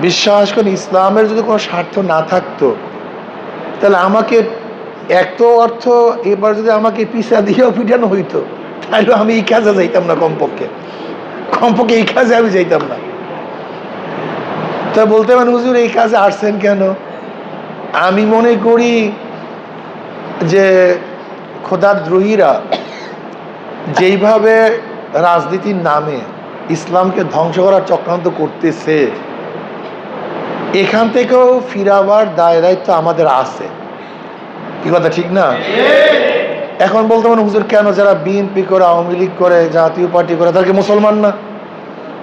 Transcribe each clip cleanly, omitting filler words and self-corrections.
বিশ্বাস করেন, ইসলামের যদি কোনো স্বার্থ না থাকতো তাহলে আমাকে এক তো অর্থ, এবার যদি আমাকে পিছা দিয়েও পিটানো হইতো তাহলে আমি এই কাজে যাইতাম না, কমপক্ষে এই কাজে আমি যাইতাম না। তা বলতে পারেন হুজুর এই কাজে আসছেন কেন? আমি মনে করি যে খোদাদ্রোহীরা যেইভাবে রাজনীতির নামে ইসলামকে ধ্বংস করার চক্রান্ত করতেছে, এখান থেকেও ফিরাবার দায় দায়িত্ব আমাদের আছে। কি কথা ঠিক না? এখন বলতে পারেন হুজুর কেন যারা বিএনপি করে, আওয়ামী লীগ করে, জাতীয় পার্টি করে, তারা কি মুসলমান না?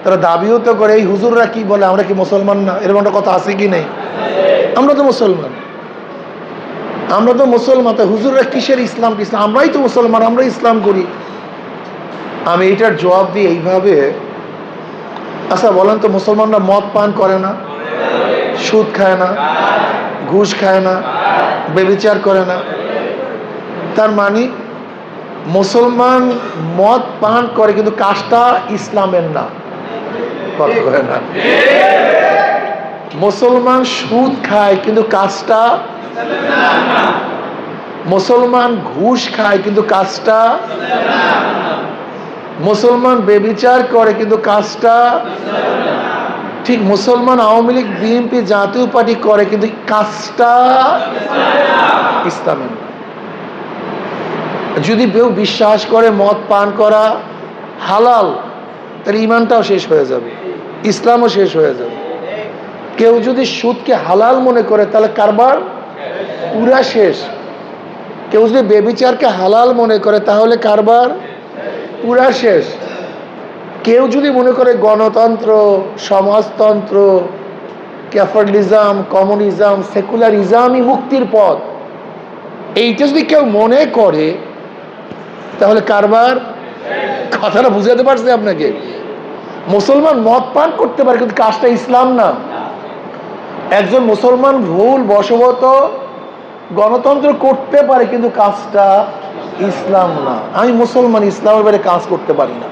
তারা দাবিও তো করে, এই হুজুররা কি বলে আমরা কি মুসলমান না, এরকম একটা কথা আছে কি নেই? আমরা তো মুসলমান, আমরা তো মুসলমান, তো হুজুররা কিসের ইসলাম? ইসলাম আমরাই তো মুসলমান, আমরা ইসলাম করি। আমি এটার জবাব দিই এইভাবে, আচ্ছা বলেন তো মুসলমানরা মদ পান করে না, সুদ খায় না, ঘুষ খায় না, ব্যভিচার করে না? তার মানে মুসলমান মদ পান করে কিন্তু কাজটা ইসলামের না, কথা করে না। মুসলমান সুদ খায় কিন্তু কাজটা, মুসলমান ঘুষ খায় কিন্তু কাজটা, মুসলমান ব্যভিচার করে কিন্তু কাজটা ঠিক, মুসলমান আওয়ামী লীগ বিএনপি জাতীয় পার্টি করে কিন্তু কাজটা ইসলামের না। যদি কেউ বিশ্বাস করে মদ পান করা হালাল, তার ইমানটাও শেষ হয়ে যাবে, ইসলামও শেষ হয়ে যাবে। কেউ যদি সুদকে হালাল মনে করে তাহলে কারবার পুরা শেষ। কেউ যদি ব্যভিচারকে হালাল মনে করে তাহলে কারবার পুরা শেষ। কেউ যদি মনে করে গণতন্ত্র, সমাজতন্ত্র, ক্যাপিটালিজম, কমিউনিজম, সেকুলারিজমই মুক্তির পথ, এইটা যদি কেউ মনে করে তাহলে কারবার। কথাটা বুঝাতে পারছি আপনাকে? মুসলমান মদ পান করতে পারে কিন্তু কাজটা ইসলাম না। একজন মুসলমান ভুল বশবত গণতন্ত্র করতে পারে কিন্তু কাজটা ইসলাম না। আমি মুসলমান, ইসলামের বাইরে কাজ করতে পারি না।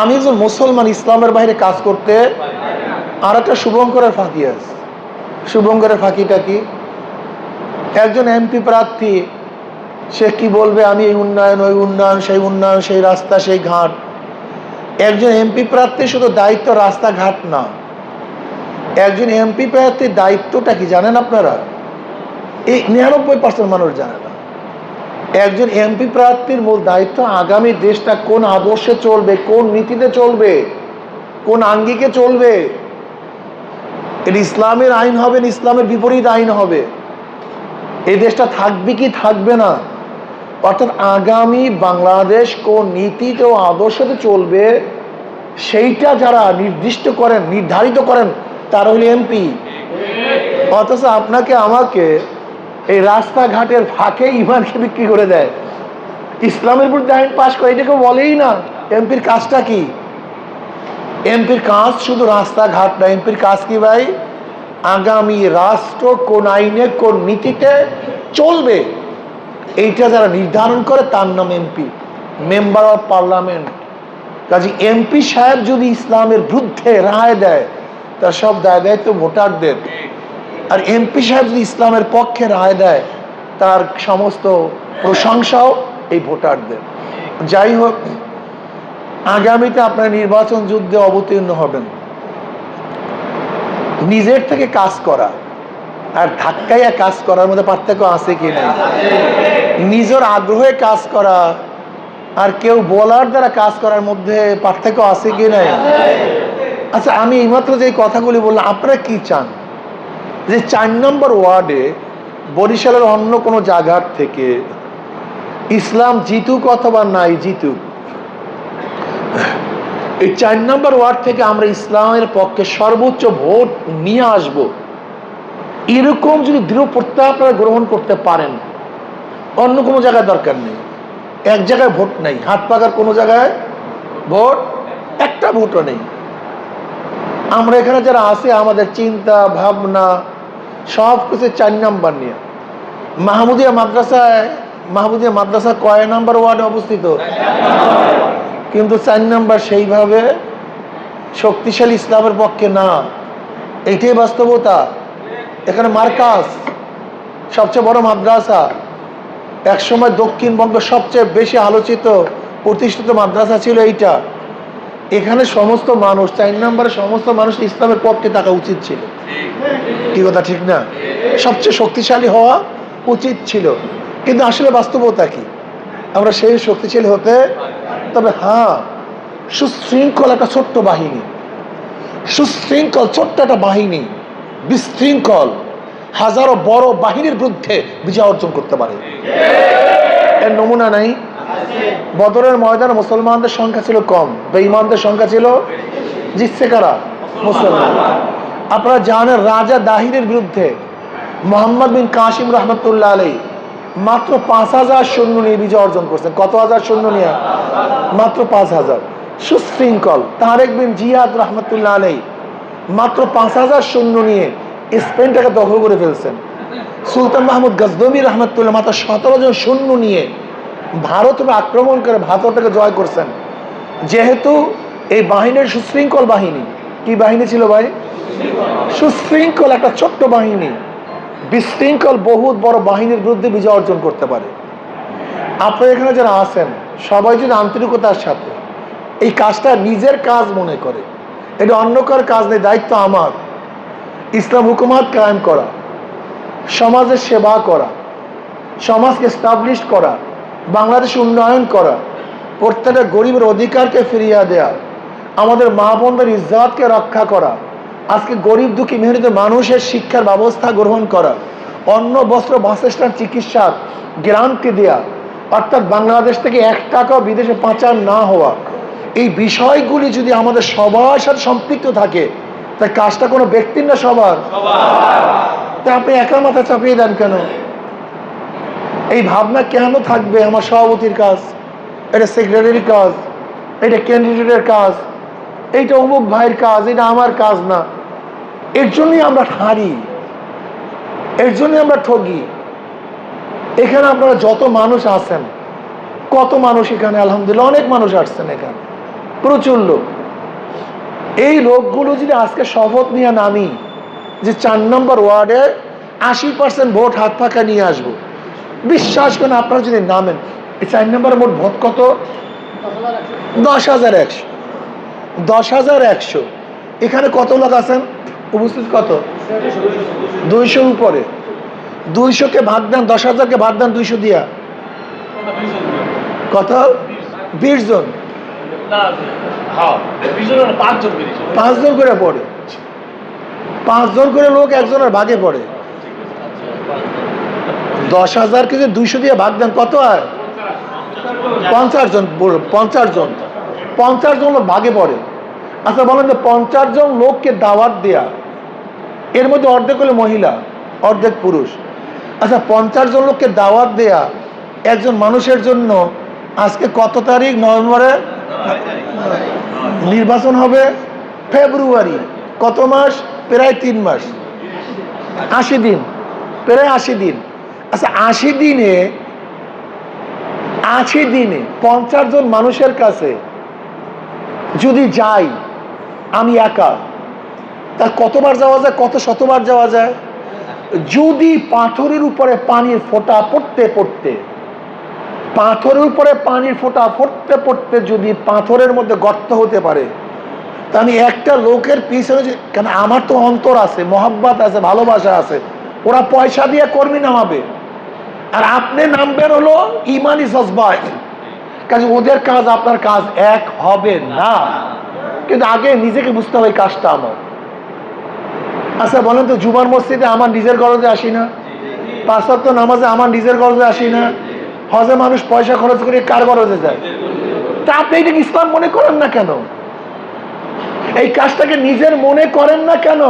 আমি একজন মুসলমান, ইসলামের বাইরে কাজ করতে। আর একটা শুভঙ্করের ফাঁকি আছে। শুভঙ্করের ফাঁকিটা কি? একজন এমপি প্রার্থী, সে কি বলবে আমি এই উন্নয়ন, ওই উন্নয়ন, সেই উন্নয়ন, সেই রাস্তা, সেই ঘাট। একজন এমপি প্রার্থী শুধু দায়িত্ব রাস্তাঘাট না, একজন এমপি প্রার্থীর দায়িত্বটা কি জানেন আপনারা? এই 99% মানুষ জানে না। একজন এমপি প্রার্থীর মূল দায়িত্ব আগামী দেশটা কোন আদর্শে চলবে, কোন নীতিতে চলবে, কোন আঙ্গিকে চলবে। এর ইসলামের আইন হবে না ইসলামের বিপরীত আইন হবে, এই দেশটা থাকবে কি থাকবে না। অর্থাৎ আগামী বাংলাদেশ কোন নীতিতে ও আদর্শতে চলবে সেইটা যারা নির্দিষ্ট করেন, নির্ধারিত করেন, তারা হলো এমপি। অথচ আপনাকে আমাকে এই রাস্তাঘাটের ফাঁকে ইমানকে বিক্রি করে দেয়, ইসলামের বিরুদ্ধে আইন পাশ করে, এটাকে বলেই না। এমপির কাজটা কি? এমপির কাজ শুধু রাস্তাঘাট না, এমপির কাজ কি ভাই? আগামী রাষ্ট্র কোন আইনে কোন নীতিতে চলবে এইটা যারা নির্ধারণ করে তার নাম এমপি, মেম্বার অফ পার্লামেন্ট। কাজে এমপি সাহেব যদি ইসলামের বিরুদ্ধে রায় দেয় তার সব দায় দায়িত্ব ভোটারদের, আর এমপি সাহেব যদি ইসলামের পক্ষে রায় দেয় তার সমস্ত প্রশংসাও এই ভোটারদের। যাই হোক, আগামীতে আপনারা নির্বাচন যুদ্ধে অবতীর্ণ হবেন। নিজের থেকে কাজ করা আর ধাক্কাইয়া কাজ করার মধ্যে পার্থক্য আছে কি না? নিজের আগ্রহে কাজ করা আর কেউ বলার দ্বারা কাজ করার মধ্যে পার্থক্য আছে কি না? আচ্ছা, আমি এইমাত্র যে কথাগুলি বললাম, আপনারা কি চান? যে 4 নম্বর ওয়ার্ডে বরিশালের অন্য কোনো জায়গার থেকে ইসলাম জিতুক অথবা নাই জিতুক, এই 4 নম্বর ওয়ার্ড থেকে আমরা ইসলামের পক্ষে সর্বোচ্চ ভোট নিয়ে আসব, এরকম যদি দৃঢ় প্রত্যয় আপনারা গ্রহণ করতে পারেন, অন্য কোনো জায়গায় দরকার নেই। এক জায়গায় ভোট নেই, হাত পাকার কোনো জায়গায় ভোট, একটা ভোটও নেই। আমরা এখানে যারা আছে আমাদের চিন্তা ভাবনা সব কিছু 4 নাম্বার নিয়ে। মাহমুদিয়া মাদ্রাসা কয় নাম্বার ওয়ার্ডে অবস্থিত? কিন্তু 4 নাম্বার সেইভাবে শক্তিশালী ইসলামের পক্ষে না, এইটাই বাস্তবতা। এখানে মার্কাজ, সবচেয়ে বড় মাদ্রাসা, একসময় দক্ষিণবঙ্গের সবচেয়ে বেশি আলোচিত প্রতিষ্ঠিত মাদ্রাসা ছিল এইটা। এখানে সমস্ত মানুষ, 4 নম্বরে সমস্ত মানুষ ইসলামের পক্ষে থাকা উচিত ছিল। কি কথা ঠিক না? সবচেয়ে শক্তিশালী হওয়া উচিত ছিল, কিন্তু আসলে বাস্তবতা কি? আমরা সেই শক্তিশালী হতে, তবে হ্যাঁ, সুশৃঙ্খল একটা ছোট্ট বাহিনী, সুশৃঙ্খল ছোট্ট একটা বাহিনী বিশৃঙ্খল হাজারো বড় বাহিনীর বিরুদ্ধে বিজয় অর্জন করতে পারে। এর নমুনা নাই? বদরের ময়দানে মুসলমানদের সংখ্যা ছিল কম, বেঈমানদের সংখ্যা ছিল, জিতছে কারা? মুসলমান। আপনারা জানেন রাজা দাহিরের বিরুদ্ধে মোহাম্মদ বিন কাসিম রহমতুল্লাহ আলাই মাত্র 5000 সৈন্য নিয়ে বিজয় অর্জন করছেন। কত হাজার সৈন্য নিয়ে? মাত্র 5000। সুশৃঙ্খল তারেক বিন জিয়াদ রহমতুল্লাহ আলাই মাত্র 5000 সৈন্য নিয়ে স্পেনটাকে দখল করে ফেলছেন। সুলতান মাহমুদ গজনবী রহমতুল্লাহ মাত্র 17 জন সৈন্য নিয়ে ভারতকে আক্রমণ করে ভারতটাকে জয় করছেন। যেহেতু এই বাহিনীর সুশৃঙ্খল বাহিনী, কি বাহিনী ছিল ভাই? সুশৃঙ্খল একটা ছোট্ট বাহিনী বিশৃঙ্খল বহুত বড় বাহিনীর বিরুদ্ধে বিজয় অর্জন করতে পারে। আপনারা এখানে যারা আছেন সবাই যদি আন্তরিকতার সাথে এই কাজটা নিজের কাজ মনে করে, এটা অন্য কার কাজ নেই, দায়িত্ব আমার। ইসলাম হুকুমাত কায়েম করা, সমাজের সেবা করা, সমাজকে এস্টাবলিশ করা, বাংলাদেশ উন্নয়ন করা, প্রত্যেকটা গরিবের অধিকারকে ফিরিয়ে দেয়া, আমাদের মা বোনদের ইজ্জতকে রক্ষা করা, আজকে গরিব দুঃখী মেহনত মানুষের শিক্ষার ব্যবস্থা গ্রহণ করা, অন্ন বস্ত্র বাসস্থান চিকিৎসার গ্যারান্টি দেয়া, অর্থাৎ বাংলাদেশ থেকে 1 টাকাও বিদেশে পাচার না হওয়া, এই বিষয়গুলি যদি আমাদের সবার সাথে সম্পৃক্ত থাকে, তাই কাজটা কোনো ব্যক্তির না সবার। তা আপনি একা মাথা চাপিয়ে দেন কেন? এই ভাবনা কেন থাকবে আমার সভাপতির কাজ, এটা সেক্রেটারির কাজ, এটা ক্যান্ডিডেটের কাজ, এইটা অমুক ভাইয়ের কাজ, এটা আমার কাজ না। এর জন্যই আমরা হারি, এর জন্যই আমরা ঠগি। এখানে আপনারা যত মানুষ আছেন, কত মানুষ এখানে আলহামদুলিল্লাহ অনেক মানুষ আসছেন এখানে, প্রচুর লোক। এই লোকগুলো যদি আজকে শপথ নিয়ে নামি যে 4 নম্বর ওয়ার্ডে 80% ভোট হাত পাকা নিয়ে আসবো, বিশ্বাস করেন আপনারা যদি নামেন, এই 4 নম্বর মোট ভোট কত? 10,100। 10,100। এখানে কত লোক আছেন উপস্থিত? কত? 200 উপরে। 200-কে ভাগ দেন, 10,000-কে ভাগ দেন 200 দিয়া, কত? 20 জন। 5 জন করে পড়ে, 5 জন করে লোক একজনের ভাগে পড়ে। 10,000-কে যদি 200 দিয়ে ভাগ দেন কত হয়? 50 জন। 50 জন, 50 জন লোক ভাগে পড়ে। আচ্ছা বলেন যে 50 জন লোককে দাওয়াত দেয়া, এর মধ্যে অর্ধেক হলো মহিলা, অর্ধেক পুরুষ। আচ্ছা 50 জন লোককে দাওয়াত দেয়া একজন মানুষের জন্য, আজকে কত তারিখ? নভেম্বরে নির্বাচন হবে, ফেব্রুয়ারি, কত মাস? প্রায় 3 মাস, 80 দিন, প্রায় 80 দিন। আচ্ছা 80 দিনে 50 জন মানুষের কাছে যদি যাই আমি একা, তা কতবার যাওয়া যায়? কত শতবার যাওয়া যায়? যদি পাথরের উপরে পানির ফোঁটা পড়তে পড়তে, পাথরের উপরে পানির ফোঁটা পড়তে পড়তে যদি পাথরের মধ্যে গর্ত হতে পারে, তা আমি একটা লোকের পিছনে, কেন আমার তো অন্তর আছে, মহব্বত আছে, ভালোবাসা আছে, ওরা পয়সা দিয়ে কর্মী নামাবে, আর আপনি নামবেন হলো ইমানি জজবায়, কাজে ওদের কাজ আপনার কাজ এক হবে না। কিন্তু আগে নিজেকে বুঝতে হবে কাজটা আমার। আচ্ছা বলেন তো, জুমার মসজিদে আমার নিজের গরজে আসি না? 5 ওয়াক্ত নামাজে আমার নিজের গরজে আসি না? হজে মানুষ পয়সা খরচ করে কার গরজে যায়? তা আপনি এটাকে ইসলাম মনে করেন না কেন? এই কাজটাকে নিজের মনে করেন না কেন?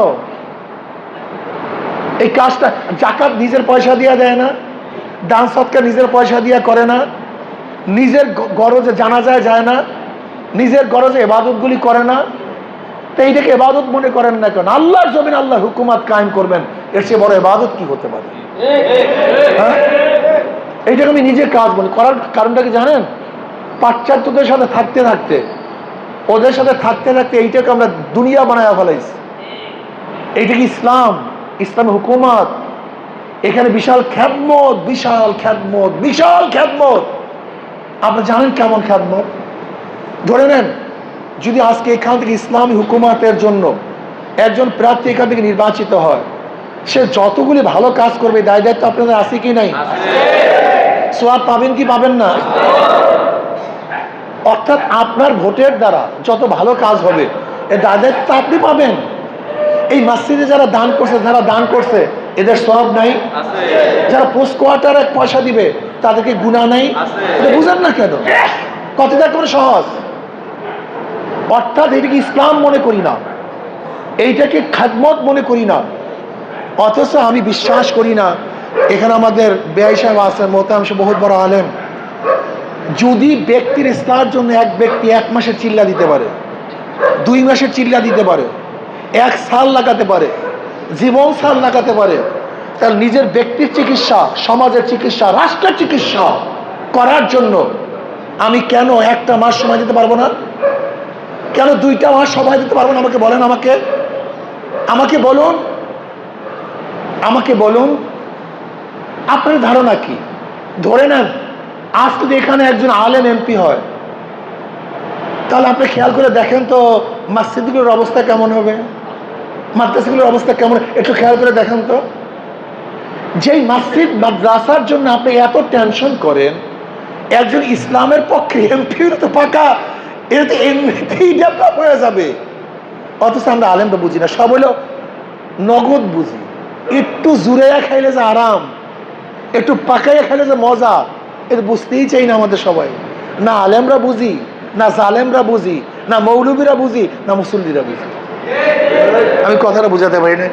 এই কাজটা, জাকাত নিজের পয়সা দিয়ে দেয় না, দান সৎকার নিজের পয়সা দিয়ে করে না, নিজের গরজে জানাজায় যায় না, নিজের গরজে ইবাদতগুলি করে না, তো এইটাকে ইবাদত মনে করেন না কেন? আল্লাহর জমিন আল্লাহর হুকুমাত কায়েম করবেন, এর চেয়ে বড় ইবাদত কি হতে পারে? হ্যাঁ, এইটাকে আমি নিজের কাজ মনে করার কারণটা কি জানেন? পাশ্চাত্যদের সাথে থাকতে থাকতে ওদের সাথে থাকতে থাকতে এইটাকে আমরা দুনিয়া বানায় ফেলাইছি। এইটা কি ইসলাম? ইসলামী হুকুমত? এখানে বিশাল খ্যাতমত, বিশাল খ্যাতমত, বিশাল খ্যাতমত। আপনি জানেন কেমন খ্যাতমত? ধরে নেন যদি আজকে এখান থেকে ইসলামী হুকুমতের জন্য একজন প্রার্থী এখান থেকে নির্বাচিত হয়, সে যতগুলি ভালো কাজ করবে দায় দায়িত্ব আপনাদের আছে কি নাই? সোয়াব পাবেন কি পাবেন না? অর্থাৎ আপনার ভোটের দ্বারা যত ভালো কাজ হবে এর দায় দায়িত্ব আপনি পাবেন। এই মসজিদে যারা দান করছে এদের সওয়াব নাই? যারা পোস্ট কোয়ার্টারে পয়সা দিবে তাদেরকে গুনাহ নাই? এটা বুঝেন না কেন? কতটা করে সহজ। অর্থাৎ এটাকে ইসলাম মনে করি না, এইটাকে খাদমত মনে করি না। অথচ আমি বিশ্বাস করি না, এখানে আমাদের বেআই সাহেব আছেন, মোহতারাম সাহেব বহুত বড় আলেম, যদি ব্যক্তির ইসলামের জন্য এক ব্যক্তি 1 মাসের চিল্লা দিতে পারে, 2 মাসের চিল্লা দিতে পারে, 1 সাল লাগাতে পারে, জীবন সাল লাগাতে পারে, তাহলে নিজের ব্যক্তির চিকিৎসা, সমাজের চিকিৎসা, রাষ্ট্রের চিকিৎসা করার জন্য আমি কেন 1টা মাস সময় দিতে পারবো না? কেন 2টা মাস সময় দিতে পারবো না? আমাকে বলেন, আমাকে বলুন আপনার ধারণা কি? ধরে নেন আজ যদি এখানে একজন আলেম এমপি হয়, তাহলে আপনি খেয়াল করে দেখেন তো মসজিদগুলোর অবস্থা কেমন হবে, মাদ্রাসাগুলোর অবস্থা কেমন, একটু খেয়াল করে দেখেন তো। যেই মসজিদ মাদ্রাসার জন্য আপনি এত টেনশন করেন, একজন ইসলামের পক্ষে এমপি তো পাকা, এটা তো এমনিতেই ডেভেলপ হয়ে যাবে। অথচ আমরা আলেমটা বুঝি না, সব হলো নগদ বুঝি। একটু জুড়াইয়া খাইলে যে আরাম, একটু পাকাইয়া খাইলে যে মজা, এটা বুঝতেই চাই না আমাদের সবাই। না আলেমরা বুঝি, না জালেমরা বুঝি, না মৌলবীরা বুঝি, না মুসল্লিরা বুঝি। আমি কথাটা বুঝাতে পারি না।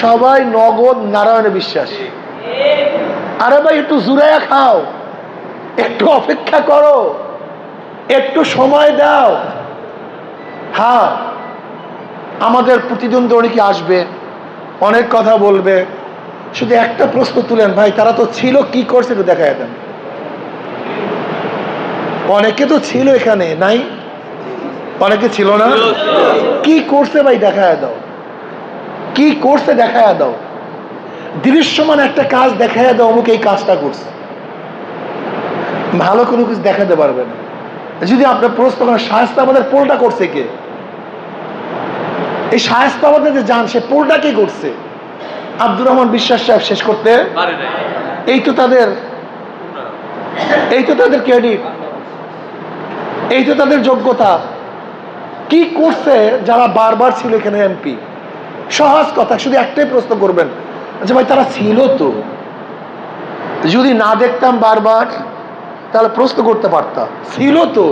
সবাই নগদ নারায়ণে বিশ্বাস। আরে ভাই একটু জুড়াইয়া খাও, একটু অপেক্ষা করো, একটু সময় দাও। হ্যাঁ, আমাদের প্রতিদ্বন্দ্বী অনেকে আসবে, অনেক কথা বলবে, শুধু একটা প্রশ্ন তুলেন, ভাই তারা তো ছিল, কি করছে একটু দেখায় দেন। অনেকে তো ছিল এখানে, নাই? অনেকে ছিল না? কি করছে ভাই দেখায় দাও, কি করছে দেখায় দাও। দৃশ্যমান একটা কাজ দেখায় দাও, অমুক এই কাজটা করছে। ভালো কোনো কিছু দেখাতে পারবে না। যদি আপনার প্রশ্ন করেন শায়েস্তাবাদের পোলটা করছে কে, এই শায়েস্তাবাদে যে যান সে পোলটা কে করছে? আব্দুর রহমান বিশ্বাস সাহেব শেষ করতে, এই তো তাদের ক্রেডিট, এই তো তাদের যোগ্যতা। কি করছে যারা বারবার ছিল এখানে এমপি? সহজ কথা, শুধু একটাই প্রশ্ন করবেন যে ভাই তারা ছিল তো, যদি না দেখতাম বারবার তাহলে প্রশ্ন করতে পারতাম, ছিল তো,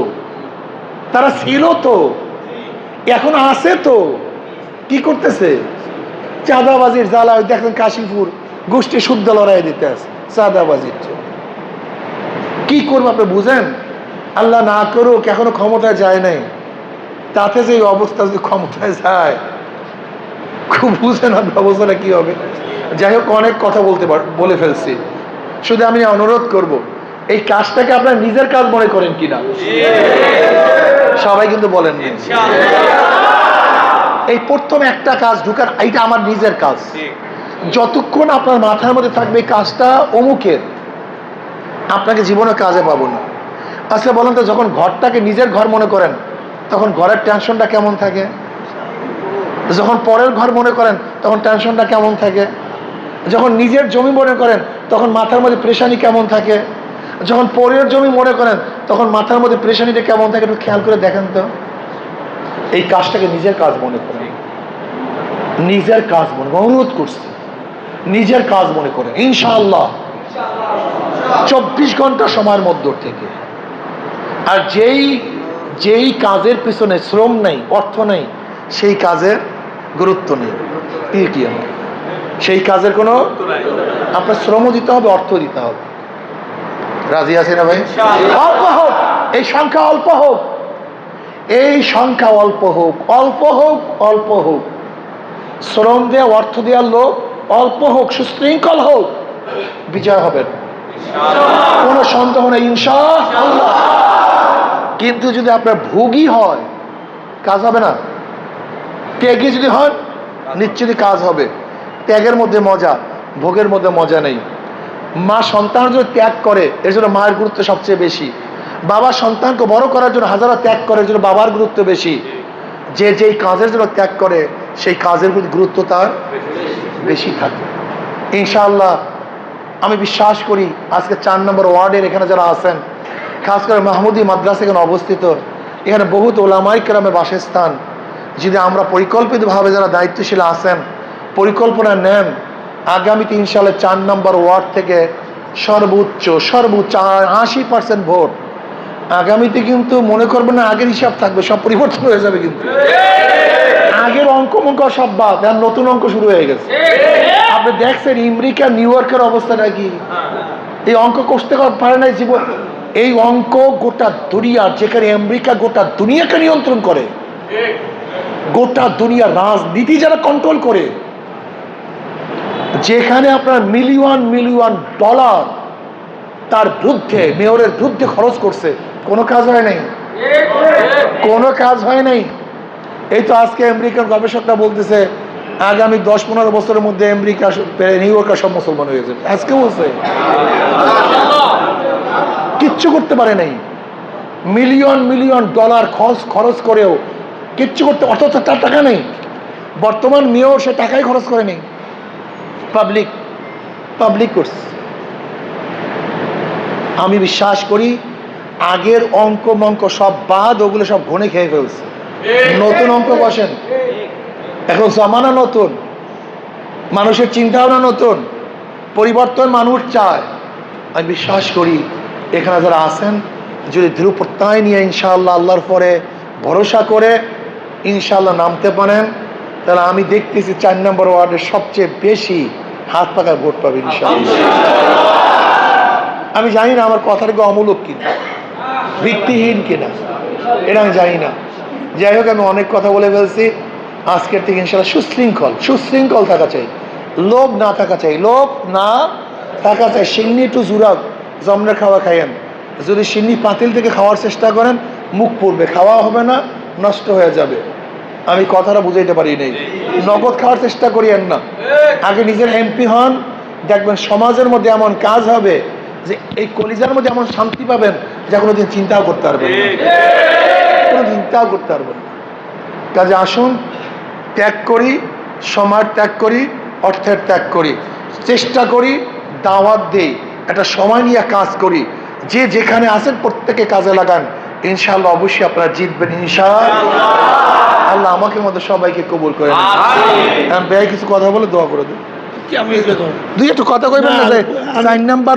তারা ছিল তো, এখন আছে তো, কি করতেছে? চাঁদাবাজির জ্বালা দেখেন কাশীপুর গোষ্ঠী শুদ্ধ লড়াই দিতে আছে চাঁদাবাজির। কি করবো আপনি বুঝেন? আল্লাহ না করুক এখনো ক্ষমতায় যায় নাই, তাতে যে অবস্থা যদি ক্ষমতায় যায় খুব বুঝেন অবস্থাটা কি হবে। যাই হোক, অনেক কথা বলে ফেলছি। শুধু আমি অনুরোধ করব, এই কাজটাকে আপনার নিজের কাজ মনে করেন কিনা? সবাই কিন্তু বলেন না। এই প্রথম একটা কাজ ঢুকার, এইটা আমার নিজের কাজ। যতক্ষণ আপনার মাথার মধ্যে থাকবে এই কাজটা অমুকের, আপনাকে জীবনে কাজে পাবো না। আচ্ছা বলেন তো, যখন ঘরটাকে নিজের ঘর মনে করেন তখন ঘরের টেনশনটা কেমন থাকে? যখন পরের ঘর মনে করেন তখন টেনশনটা কেমন থাকে? যখন নিজের জমি মনে করেন তখন মাথার মধ্যে প্রেশানি কেমন থাকে? যখন পরের জমি মনে করেন তখন মাথার মধ্যে প্রেশানিটা কেমন থাকে? একটু খেয়াল করে দেখেন তো। এই কাজটাকে নিজের কাজ মনে করেন, নিজের কাজ মনে করেন, অনুরোধ করছি, নিজের কাজ মনে করেন। ইনশাআল্লাহ 24 ঘন্টা সময়ের মধ্য থেকে। আর যেই কাজের পিছনে শ্রম নেই, অর্থ নেই, সেই কাজের গুরুত্ব নেই। কি আমার সেই কাজের কোনো, আপনার শ্রমও দিতে হবে, অর্থ দিতে হবে। রাজি আছে না ভাই? অল্প হোক, এই সংখ্যা অল্প হোক, এই সংখ্যা অল্প হোক, অল্প হোক, অল্প হোক, শ্রম দেওয়া অর্থ দেওয়ার লোক অল্প হোক, সুশৃঙ্খল হোক, বিজয় হবে, কোনো সন্দেহ নেই ইনশাআল্লাহ। কিন্তু যদি আপনার ভোগী হয়, কাজ হবে না? ত্যাগী যদি হন নিশ্চিতই কাজ হবে। ত্যাগের মধ্যে মজা, ভোগের মধ্যে মজা নেই। মা সন্তান যদি ত্যাগ করে এর জন্য মায়ের গুরুত্ব সবচেয়ে বেশি। বাবা সন্তানকে বড় করার জন্য হাজারো ত্যাগ করে এর জন্য বাবার গুরুত্ব বেশি। যে যেই কাজের জন্য ত্যাগ করে সেই কাজের প্রতি গুরুত্ব তার বেশি থাকে। ইনশাআল্লাহ আমি বিশ্বাস করি আজকে 4 নম্বর ওয়ার্ডের এখানে যারা আছেন, খাস করে মাহমুদি মাদ্রাসা এখানে অবস্থিত, এখানে বহুত ওলামায়ে কেরামের বাসস্থান। যদি আমরা পরিকল্পিতভাবে যারা দায়িত্বশীল আছেন পরিকল্পনা নেন, আগামীতে ইনশাআল্লাহ 4 নম্বর ওয়ার্ড থেকে সর্বোচ্চ 80% ভোট আগামীতে কিন্তু মনে করবেন না আগের হিসাব থাকবে, সব পরিবর্তন হয়ে যাবে। কিন্তু আগের অঙ্ক সব বাদ, এখন নতুন অঙ্ক শুরু হয়ে গেছে। আপনি দেখছেন আমেরিকা নিউ ইয়র্কের অবস্থাটা কি? এই অঙ্ক কষতে পারে নাই জীবন। এই অঙ্ক গোটা দুনিয়ার, যেখানে আমেরিকা গোটা দুনিয়াকে নিয়ন্ত্রণ করে, গোটা দুনিয়ার রাজনীতি যারা কন্ট্রোল করে, যেখানে আপনার মিলিয়ন ডলার তার বিরুদ্ধে, মেয়রের বিরুদ্ধে খরচ করছে, কোনো কাজ হয় নাই, কোনো কাজ হয় নাই। এই তো আজকে আমেরিকার গবেষকরা বলতেছে আগামী 10-15 বছরের মধ্যে আমেরিকা নিউ ইয়র্কার সব মুসলমান হয়ে যাবে। আজকে বলছে কিচ্ছু করতে পারে নাই। মিলিয়ন ডলার খরচ করেও কিচ্ছু করতে, অথচ তার টাকা নেই। বর্তমান মেয়র সে টাকাই খরচ করে নেই, পাবলিক করছে। আমি বিশ্বাস করি আগের অঙ্ক সব বাদ, ওগুলো সব ঘনে খেয়ে ফেলছে। নতুন অঙ্ক বসেন, এখন জমানা নতুন, মানুষের চিন্তা ভাবনা নতুন, পরিবর্তন মানুষ চায়। আমি বিশ্বাস করি এখানে যারা আছেন যদি দৃঢ় প্রত্যয় নিয়ে ইনশাআল্লাহ আল্লাহর পরে ভরসা করে ইনশাআল্লাহ নামতে পারেন, তাহলে আমি দেখতেছি 4 নম্বর ওয়ার্ডের সবচেয়ে বেশি হাত পাকায় ভোট পাবে ইনশাআল্লাহ। আমি জানি না আমার কথাটা কি অমূলক কিনা, ভিত্তিহীন কিনা, এটা আমি জানি না। যাই হোক, আমি অনেক কথা বলে ফেলছি। আজকের থেকে ইনশাআল্লাহ সুশৃঙ্খল থাকা চাই, লোভ না থাকা চাই, সিন্নি টু জুরাক জমনে খাওয়া খাইয়েন। যদি সিন্নি পাতিল থেকে খাওয়ার চেষ্টা করেন মুখ পড়বে, খাওয়া হবে না, নষ্ট হয়ে যাবে। আমি কথাটা বুঝাইতে পারি নাই। নগদ খাওয়ার চেষ্টা করিয়েন না, আগে নিজের এমপি হন, দেখবেন সমাজের মধ্যে এমন কাজ হবে যে এই কলিজার মধ্যে এমন শান্তি পাবেন যা কোনোদিন চিন্তাও করতে পারবেন না, কাজে আসুন ত্যাগ করি, সময় ত্যাগ করি, অর্থের ত্যাগ করি, চেষ্টা করি, দাওয়াত দিই, একটা সময় নিয়ে কাজ করি। যে যেখানে আছেন প্রত্যেকে কাজে লাগান, ইনশাআল্লাহ অবশ্যই আপনারা জিতবেন ইনশাআল্লাহ। আল্লাহ আমাকে মধ্যে সবাইকে কবুল করে নেন। কিছু কথা বলে দোয়া করে দিন। দুই একটু কথা কইবেন না যে 4 নাম্বার